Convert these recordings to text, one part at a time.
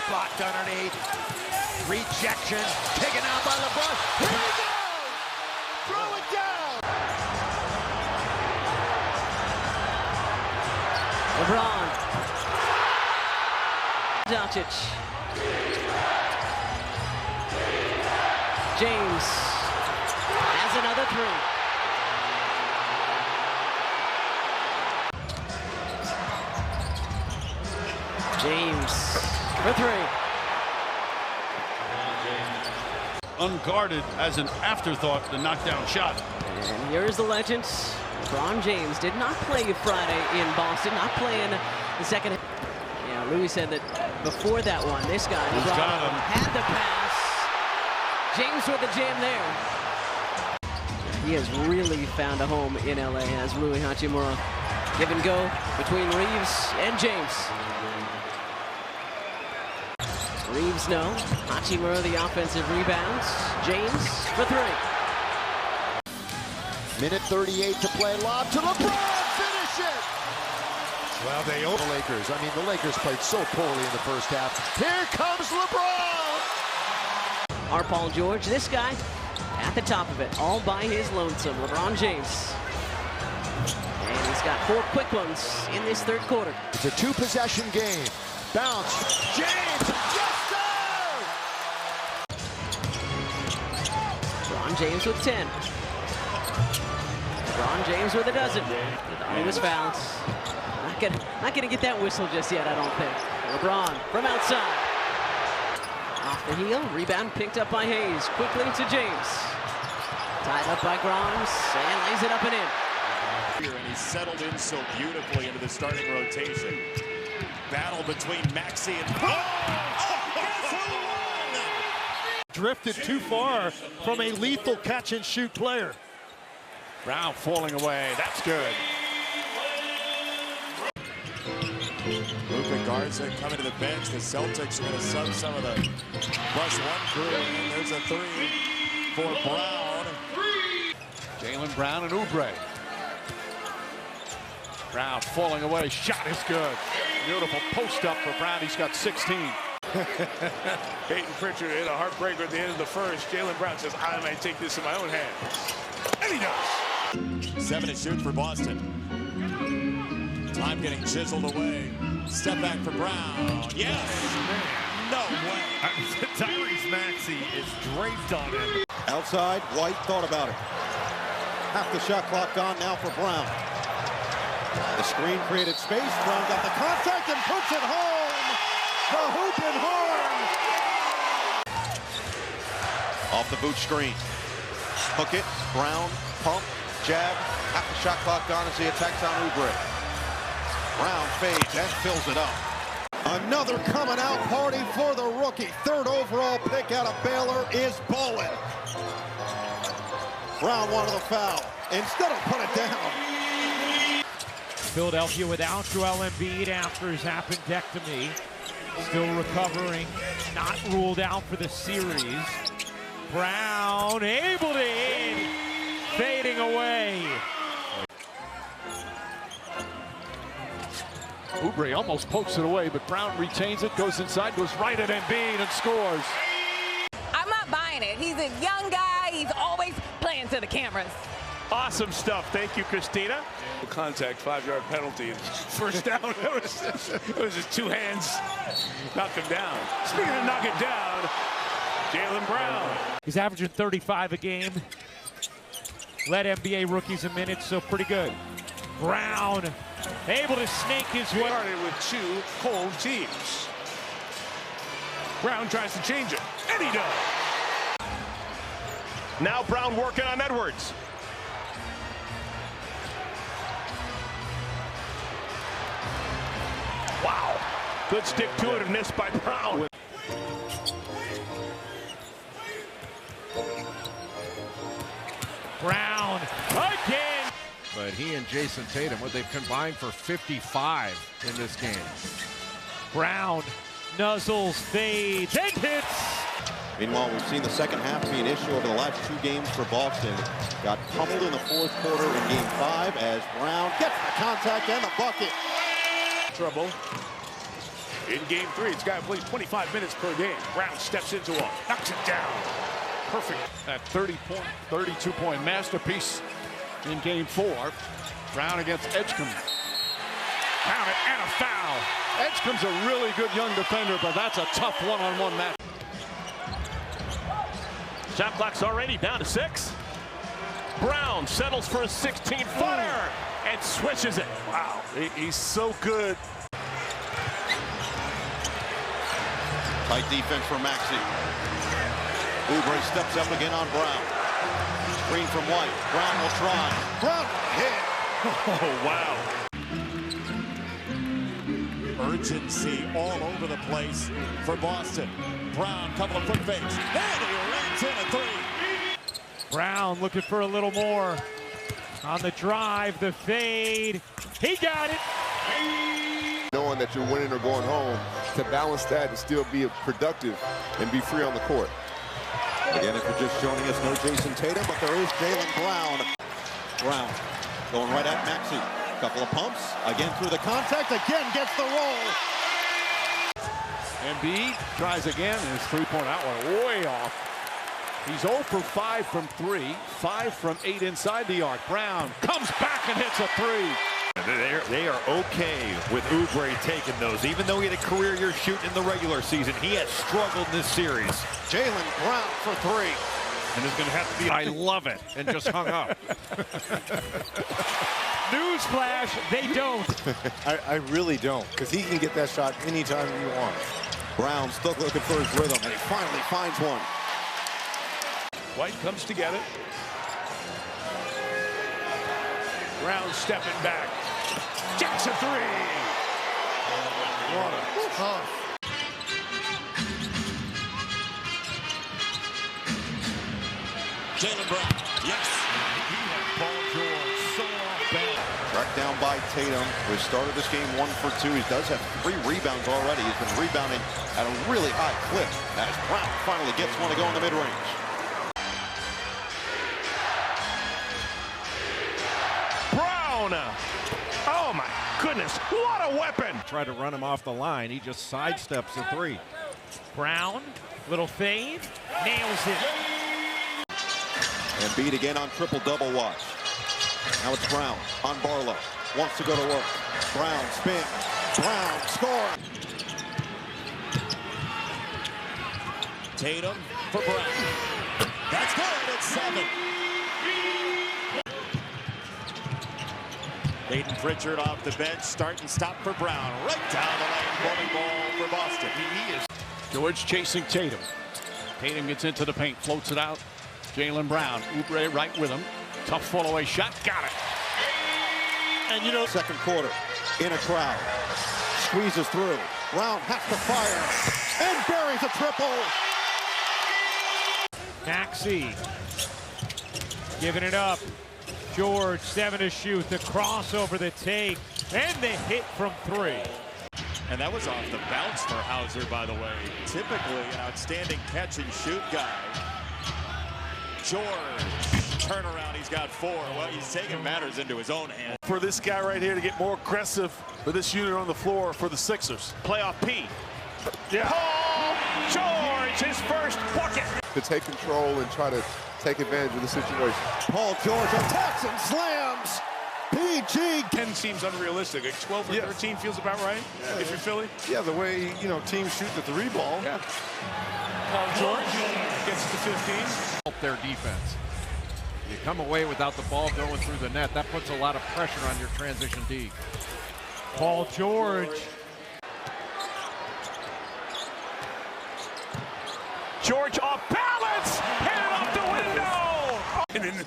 blocked underneath. Rejection, taken out by LeBron. Here we go! Throw it down! LeBron. Doncic. James has another three. James for three. Unguarded as an afterthought, the knockdown shot. And here's the legend. LeBron James did not play Friday in Boston, not playing the second. Yeah, Louis said that before that one, this guy LeBron had the pass. James with the jam there. He has really found a home in LA, as Rui Hachimura. Give and go between Reaves and James. Reaves no. Hachimura the offensive rebounds. James for three. Minute 38 to play. Lob to LeBron. Finish it. Well, they owe the Lakers. I mean, the Lakers played so poorly in the first half. Here comes LeBron. Our Paul George, this guy at the top of it, all by his lonesome. LeBron James. And he's got 4 quick ones in this third quarter. It's a 2-possession game. Bounce. James. Yes, sir! LeBron James with 10. LeBron James with a dozen. He was fouled. Not gonna get that whistle just yet, I don't think. LeBron from outside. Off the heel, rebound picked up by Hayes. Quickly to James. Tied up by Grimes and lays it up and in. And he's settled in so beautifully into the starting rotation. Battle between Maxey and guess who won? Drifted too far from a lethal catch-and-shoot player. Brown falling away. That's good. Luka guards it, coming to the bench. The Celtics are going to sub some of the +1 crew. And there's a 3 for Brown. Jalen Brown and Oubre. Brown falling away. Shot is good. Beautiful post up for Brown. He's got 16. Peyton Pritchard hit a heartbreaker at the end of the first. Jalen Brown says, I might take this in my own hands. And he does. 7 to shoot for Boston. Time getting chiseled away. Step back for Brown. Yes. No way. Tyrese Maxey is draped on him. Outside, White thought about it. Half the shot clock gone now for Brown. The screen created space. Brown got the contact and puts it home. The hoop and horn. Off the boot screen. Hook it. Brown. Pump. Jab. Half the shot clock gone as he attacks on Oubre. Brown fades and fills it up. Another coming out party for the rookie. 3rd overall pick out of Baylor is ballin'. Brown wanted the foul. Instead of put it down. Philadelphia without Joel Embiid after his appendectomy. Still recovering. Not ruled out for the series. Brown able to hit. Fading away. Oubre almost pokes it away, but Brown retains it, goes inside, goes right at Embiid and scores. I'm not buying it. He's a young guy. He's always playing to the cameras. Awesome stuff. Thank you, Christina. Contact, 5-yard penalty. First down. It was just 2 hands. Knock him down. Speaking of knock it down, Jalen Brown. He's averaging 35 a game. Led NBA rookies a minute, so pretty good. Brown able to snake his way. Started with 2 cold teams. Brown tries to change it, and he does. Now Brown working on Edwards. Wow. Good stick-to-itiveness by Brown. Brown again. But he and Jayson Tatum, they've combined for 55 in this game. Brown nuzzles, fades, and hits. Meanwhile, we've seen the second half be an issue over the last 2 games for Boston. Got pummeled in the 4th quarter in Game 5 as Brown gets the contact and the bucket. Trouble. In game 3, it's got to play 25 minutes per game. Brown steps into him, knocks it down. Perfect. That 32-point masterpiece in game 4. Brown against Edgecombe. Count it, and a foul. Edgecombe's a really good young defender, but that's a tough one-on-one match. Shot clock's already down to 6. Brown settles for a 16-footer and swishes it. Wow, He's so good. Tight defense for Maxey. Oubre steps up again on Brown. Screen from White. Brown will try. Brown hit. Oh, wow. Urgency all over the place for Boston. Brown, couple of foot fakes. And he lands in a 3. Brown looking for a little more. On the drive, the fade. He got it. Knowing that you're winning or going home, to balance that and still be productive and be free on the court. Again, if you're just joining us, no Jayson Tatum, but there is Jalen Brown. Brown going right at Maxey. Couple of pumps. Again through the contact. Again gets the roll. Embiid tries again, and his three-point out went way off. He's 0 for 5 from 3, 5 from 8 inside the arc. Brown comes back and hits a 3. They are okay with Oubre taking those. Even though he had a career-year shooting in the regular season, he has struggled in this series. Jalen Brown for 3. And it's going to have to be. I love it, and just hung up. Newsflash, they don't. I really don't, because he can get that shot anytime he wants. Brown still looking for his rhythm, and he finally finds one. White comes to get it. Brown stepping back. Jacks a 3. What a tough. Jalen Brown, yes. Paul George so off balance. Tracked down by Tatum, who has started this game 1 for 2. He does have 3 rebounds already. He's been rebounding at a really high clip as Brown finally gets one to go in the mid-range. Brown! Oh my goodness, what a weapon! Try to run him off the line. He just sidesteps the 3. Brown, little fade, nails it. Embiid again on triple-double watch. Now it's Brown on Barlow. Wants to go to work. Brown spin. Brown score. Tatum for Brown. That's good. It's 7. Hayden Pritchard off the bench. Start and stop for Brown. Right down the lane. Bowling ball for Boston. He is. George chasing Tatum. Tatum gets into the paint, floats it out. Jalen Brown, Oubre right with him. Tough fall-away shot, got it. And you know, second quarter, in a crowd. Squeezes through. Brown has to fire. And buries a triple. Maxey giving it up. George, 7 to shoot. The crossover, the take, and the hit from 3. And that was off the bounce for Hauser, by the way. Typically an outstanding catch and shoot guy. George, turnaround, he's got 4. Well, he's taking matters into his own hands. For this guy right here to get more aggressive for this unit on the floor for the Sixers. Playoff P. Yeah. Paul George, his first bucket. To take control and try to take advantage of the situation. Paul George attacks and slams. PG. 10 seems unrealistic. Like 12 or 13 feels about right if you're Philly. Yeah, the way, teams shoot the 3 ball. Yeah. Paul George gets to 15. Help their defense. You come away without the ball going through the net. That puts a lot of pressure on your transition D. Paul George. George off balance, hit it off the window. And in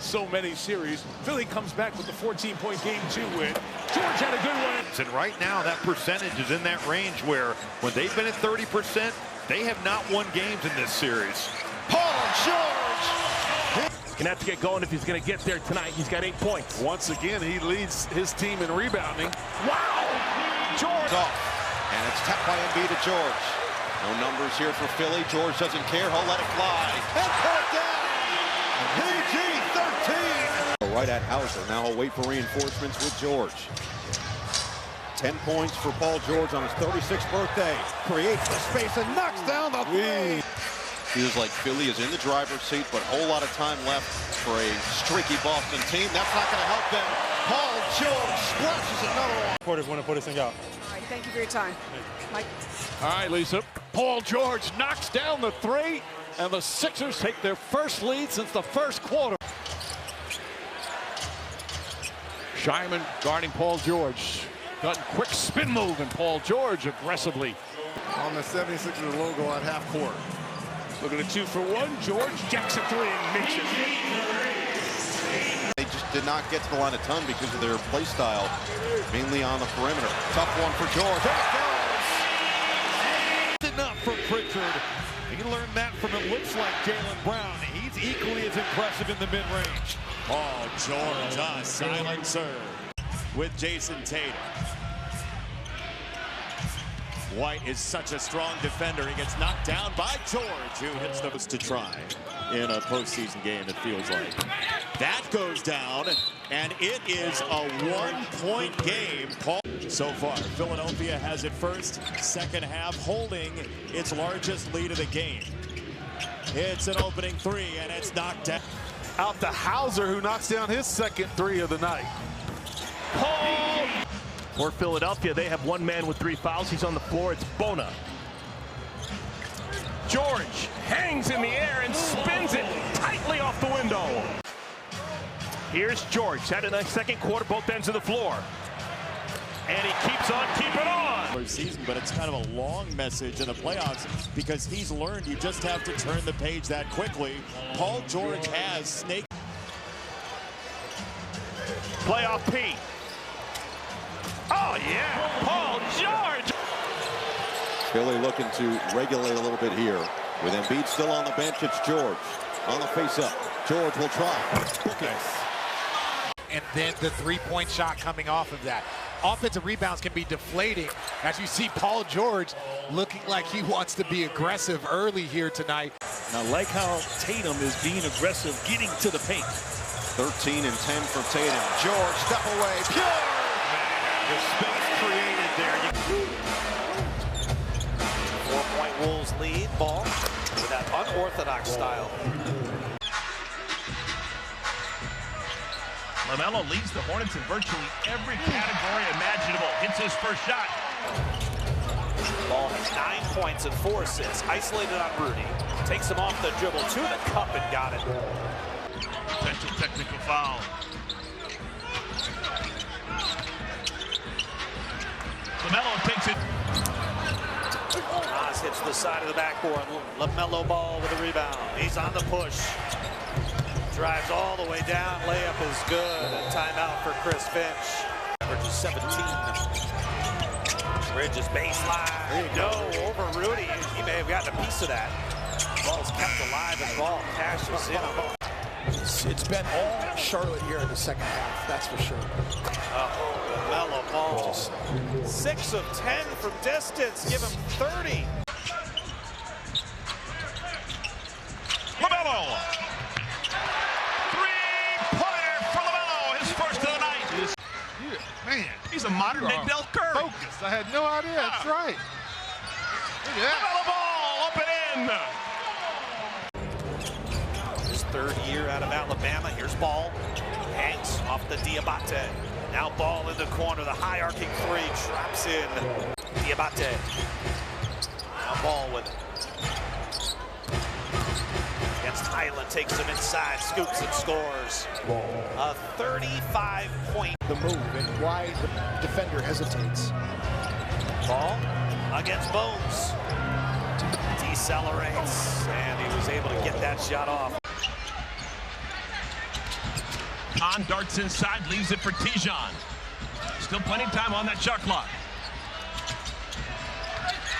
so many series, Philly comes back with the 14-point game 2 win. George had a good one. And right now, that percentage is in that range where when they've been at 30%, they have not won games in this series. Paul George. He's going to have to get going if he's going to get there tonight. He's got 8 points. Once again, he leads his team in rebounding. Wow! George! Off. And it's tapped by Embiid to George. No numbers here for Philly. George doesn't care. He'll let it fly. And put it down. PG 13. Right at Hauser. Now he'll wait for reinforcements with George. 10 points for Paul George on his 36th birthday. Creates the space and knocks down the three. Feels like Philly is in the driver's seat, but a whole lot of time left for a streaky Boston team. That's not going to help them. Paul George splashes another one. Porters want to put this thing out. All right, thank you for your time. Mike. All right, Lisa. Paul George knocks down the three, and the Sixers take their first lead since the first quarter. Scheinman guarding Paul George. Got a quick spin move, and Paul George aggressively. On the 76ers logo at half court. Looking at 2 for 1. George jacks a three and makes it. They just did not get to the line a ton because of their play style, mainly on the perimeter. Tough one for George. Enough from Pritchard. He learned that from, it looks like, Jalen Brown. He's equally as impressive in the mid-range. Paul George, a silencer with Jayson Tatum. White is such a strong defender. He gets knocked down by George, who hits those to try in a postseason game, it feels like. That goes down, and it is a one-point game. So far, Philadelphia has it first, second half, holding its largest lead of the game. It's an opening three, and it's knocked down. Out to Hauser, who knocks down his second three of the night. Paul! For Philadelphia, they have one man with 3 fouls. He's on the floor. It's Bona. George hangs in the air and spins it tightly off the window. Here's George. Had a nice second quarter, both ends of the floor. And he keeps on keeping on. Season, but it's kind of a long message in the playoffs because he's learned you just have to turn the page that quickly. Paul George has snake. Playoff P. Oh, yeah, Paul George. Philly looking to regulate a little bit here. With Embiid still on the bench, it's George on the face-up. George will try. And then the three-point shot coming off of that. Offensive rebounds can be deflating as you see Paul George looking like he wants to be aggressive early here tonight. And I like how Tatum is being aggressive, getting to the paint. 13 and 10 for Tatum. George, step away, pure! The space created there. 4-point Wolves lead. Ball with that unorthodox style. LaMelo leads the Hornets in virtually every category imaginable. Hits his first shot. Ball has 9 points and 4 assists. Isolated on Rudy. Takes him off the dribble to the cup and got it. Potential technical foul. LaMelo takes it. Nas hits the side of the backboard. LaMelo Ball with a rebound. He's on the push. Drives all the way down. Layup is good. And timeout for Chris Finch. Averages 17. Bridges baseline. No, over Rudy. He may have gotten a piece of that. Ball's kept alive and Ball cashes in. It's been all Charlotte here in the second half, that's for sure. LaMelo Ball. 6 of 10 from distance. Give him 30. LaMelo. Three-pointer for LaMelo. His first of the night. Man, he's a modern day Del Curry. Focus. I had no idea. That's right. Look at that. LaMelo Ball up and in. His third year out of Alabama. Here's Ball. Hangs off the Diabate. Now Ball in the corner. The high arcing three. Traps in. Diabate. Now Ball with it. Against Highland. Takes him inside. Scoops and scores. A 35-point. The move and why the defender hesitates. Ball against Bones. Decelerates. And he was able to get that shot off. Khan darts inside, leaves it for Tijon. Still plenty of time on that shot clock.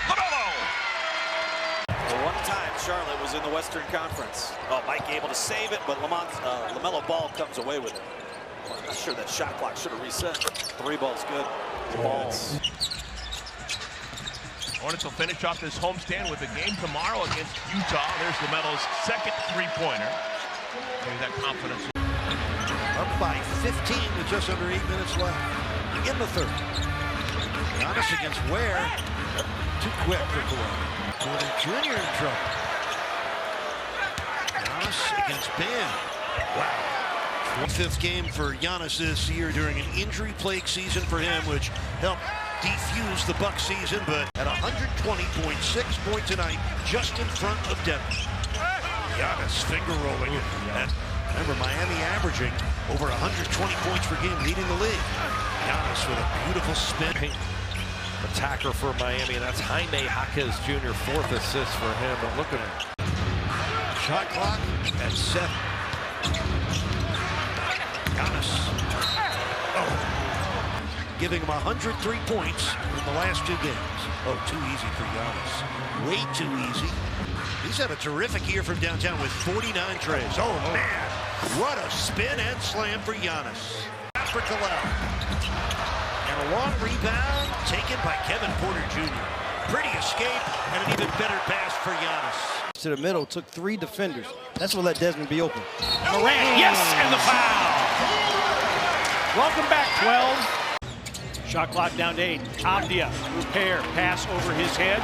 LaMelo! The one time Charlotte was in the Western Conference. Oh, Mike able to save it, but LaMelo Ball comes away with it. Well, I'm not sure that shot clock should have reset. 3 balls good. Balls. Hornets will finish off this homestand with a game tomorrow against Utah. There's LaMelo's second three-pointer. Maybe that confidence. Up by 15 with just under 8 minutes left in the third. Giannis against Ware. Too quick for Kawhi. Porter Jr. in trouble. Giannis against Bam. Wow. 5th game for Giannis this year during an injury-plagued season for him, which helped defuse the Bucks season, but at 120.6 points tonight, just in front of Devin. Giannis finger rolling. And remember, Miami averaging over 120 points per game, leading the league. Giannis with a beautiful spin. Attacker for Miami, and that's Jaime Jaquez Jr., 4th assist for him. But look at him. Shot clock at 7. Giannis. Oh. Giving him 103 points in the last 2 games. Oh, too easy for Giannis. Way too easy. He's had a terrific year from downtown with 49 trays. Oh, man. What a spin and slam for Giannis. For Nikola. And a long rebound taken by Kevin Porter Jr. Pretty escape and an even better pass for Giannis. To the middle, took 3 defenders. That's what let Desmond be open. Morant, yes, and the foul. Welcome back, 12. Shot clock down to 8. Abdia, repair, pass over his head.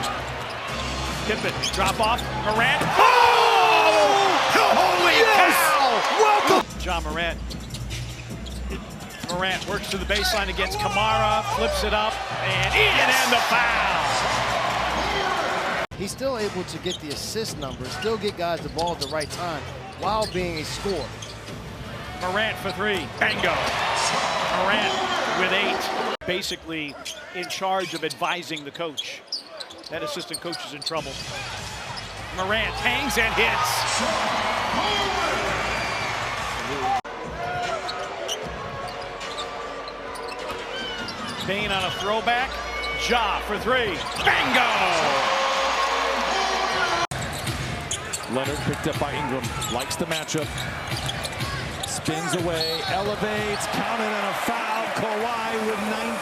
Pippen, drop off. Morant. Oh! Holy cow! Welcome! John Morant. Morant works to the baseline against Kamara, flips it up, and in, and the foul! He's still able to get the assist numbers, still get guys the ball at the right time, while being a scorer. Morant for 3, bingo! Morant with 8. Basically in charge of advising the coach. That assistant coach is in trouble. Morant hangs and hits. Bane on a throwback. Ja for 3. Bingo! Leonard picked up by Ingram. Likes the matchup. Spins away, elevates, counted and a foul. Kawhi with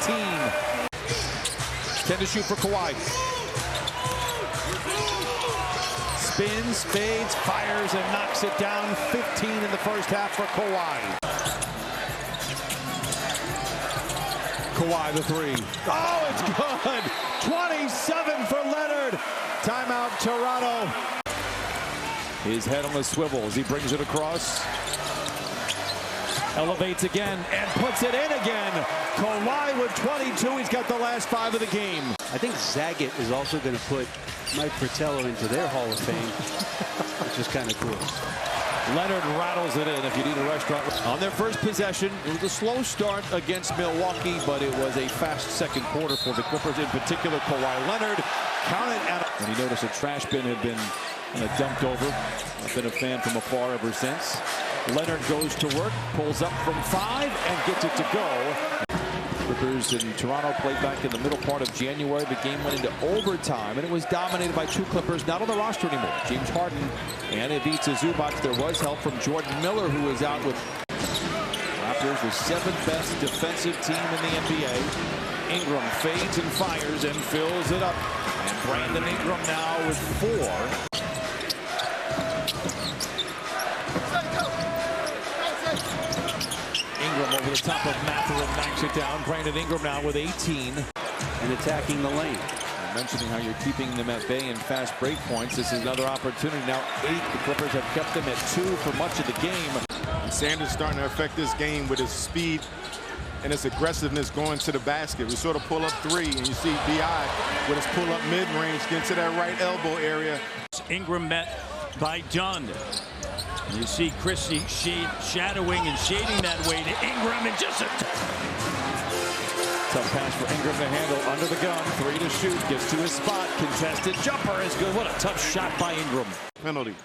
19. 10 to shoot for Kawhi. Spins, fades, fires, and knocks it down. 15 in the first half for Kawhi. Kawhi the 3. Oh, it's good. 27 for Leonard. Timeout, Toronto. His head on the swivel as he brings it across. Elevates again and puts it in again. Kawhi with 22. He's got the last 5 of the game. I think Zagat is also going to put Mike Fratello into their Hall of Fame, which is kind of cool. Leonard rattles it in if you need a restaurant. On their first possession, it was a slow start against Milwaukee, but it was a fast second quarter for the Clippers, in particular Kawhi Leonard. Counted out. And he noticed a trash bin had been dumped over. I've been a fan from afar ever since. Leonard goes to work, pulls up from 5, and gets it to go. Clippers in Toronto played back in the middle part of January. The game went into overtime, and it was dominated by 2 Clippers not on the roster anymore. James Harden and Ivica Zubac. There was help from Jordan Miller, who was out with Raptors, the 7th best defensive team in the NBA. Ingram fades and fires and fills it up. And Brandon Ingram now with 4. Ingram over the top of Mather and knocks it down. Brandon Ingram now with 18. And attacking the lane. And mentioning how you're keeping them at bay in fast break points. This is another opportunity. Now 8. The Clippers have kept them at 2 for much of the game. And Sanders starting to affect this game with his speed and his aggressiveness going to the basket. We sort of pull up 3, and you see B.I. with his pull-up mid-range, get to that right elbow area. Ingram met by Dunn. You see Christie shadowing and shading that way to Ingram, and just a tough pass for Ingram to handle under the gun. 3 to shoot, gets to his spot. Contested jumper is good. What a tough shot by Ingram. Penalty.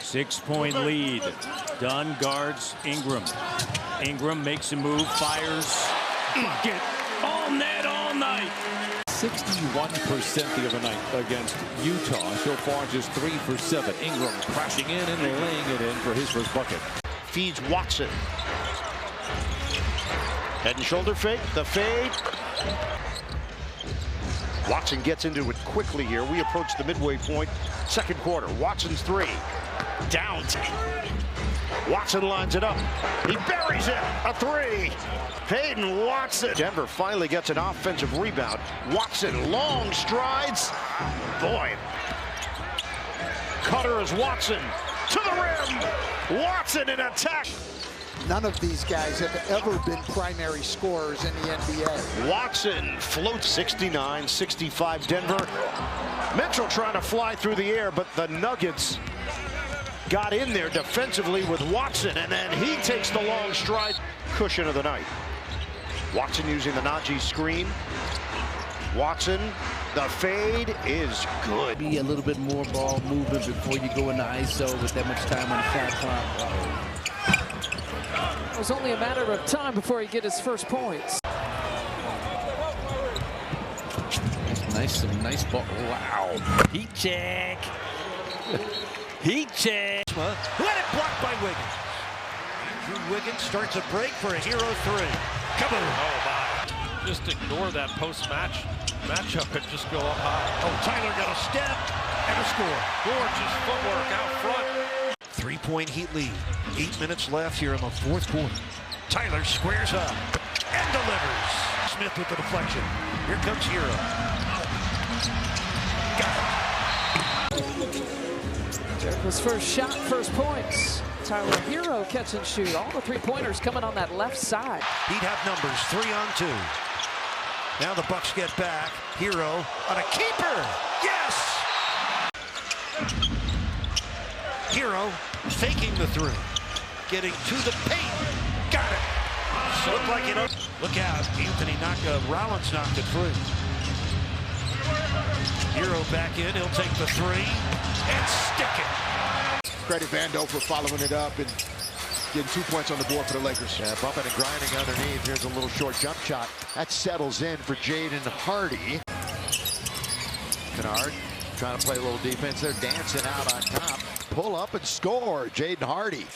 6-point lead. Dunn guards Ingram. Ingram makes a move, fires. Bucket. All net all night. 61% the other night against Utah. So far, just 3 for 7. Ingram crashing in and laying it in for his first bucket. Feeds Watson. Head and shoulder fake. The fade. Watson gets into it quickly here. We approach the midway point. Second quarter. Watson's 3. Down. Watson lines it up. He buries it. A three. Hayden Watson. Denver finally gets an offensive rebound. Watson, long strides. Boy. Cutter is Watson. To the rim. Watson in attack. None of these guys have ever been primary scorers in the NBA. Watson floats 69-65 Denver. Mitchell trying to fly through the air, but the Nuggets got in there defensively with Watson, and then he takes the long stride. Cushion of the night. Watson using the Najee screen. Watson, the fade is good. Be a little bit more ball movement before you go into ISO with that much time on the shot clock. It was only a matter of time before he get his first points. Nice ball. Wow. Heat check. Heat check. Let it block by Wiggins. Drew Wiggins starts a break for a hero three. Kaboom. Oh, my. Just ignore that matchup and just go up high. Oh, Tyler got a step and a score. Gorgeous footwork out front. 3-point Heat lead. 8 minutes left here in the fourth quarter. Tyler squares up and delivers. Smith with the deflection. Here comes Hero. Jericho's first shot, first points. Tyler Hero catch and shoot. All the three-pointers coming on that left side. He'd have numbers 3 on 2. Now the Bucks get back. Hero on a keeper. Yes! Hero faking the three. Getting to the paint. Got it. So looked like it. Look out. Anthony Rollins knocked it free. Hero back in. He'll take the three and stick it. Credit Vando for following it up and getting 2 points on the board for the Lakers. Yeah, bumping and grinding underneath. Here's a little short jump shot. That settles in for Jaden Hardy. Kennard trying to play a little defense. They're dancing out on top. Pull up and score. Jaden Hardy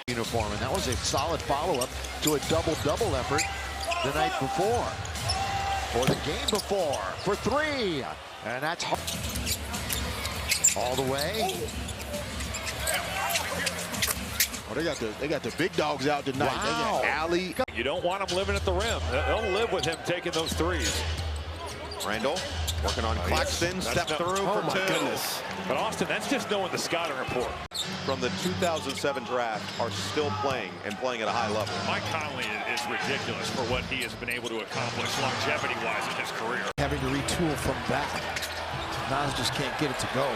uniform, and that was a solid follow-up to a double-double effort the night before, or the game before, for 3, and that's all the way. Oh, they got the big dogs out tonight. Wow. They got Alley. You don't want them living at the rim. They'll live with him taking those threes. Randall working on Claxton, step through for 2. Goodness. But Austin, that's just knowing the scouting report. From the 2007 draft are still playing and playing at a high level. Mike Conley is ridiculous for what he has been able to accomplish longevity-wise in his career. Having to retool from back. Nas just can't get it to go.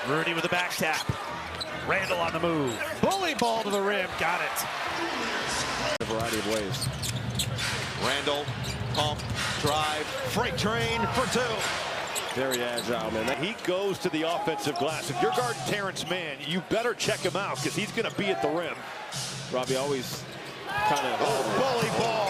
Rudy with the back tap. Randall on the move. Bully ball to the rim. Got it. A variety of ways. Randall, pump, drive, freight train for 2. Very agile, man. He goes to the offensive glass. If you're guarding Terrence Mann, you better check him out because he's going to be at the rim. Robbie always kind of bully ball.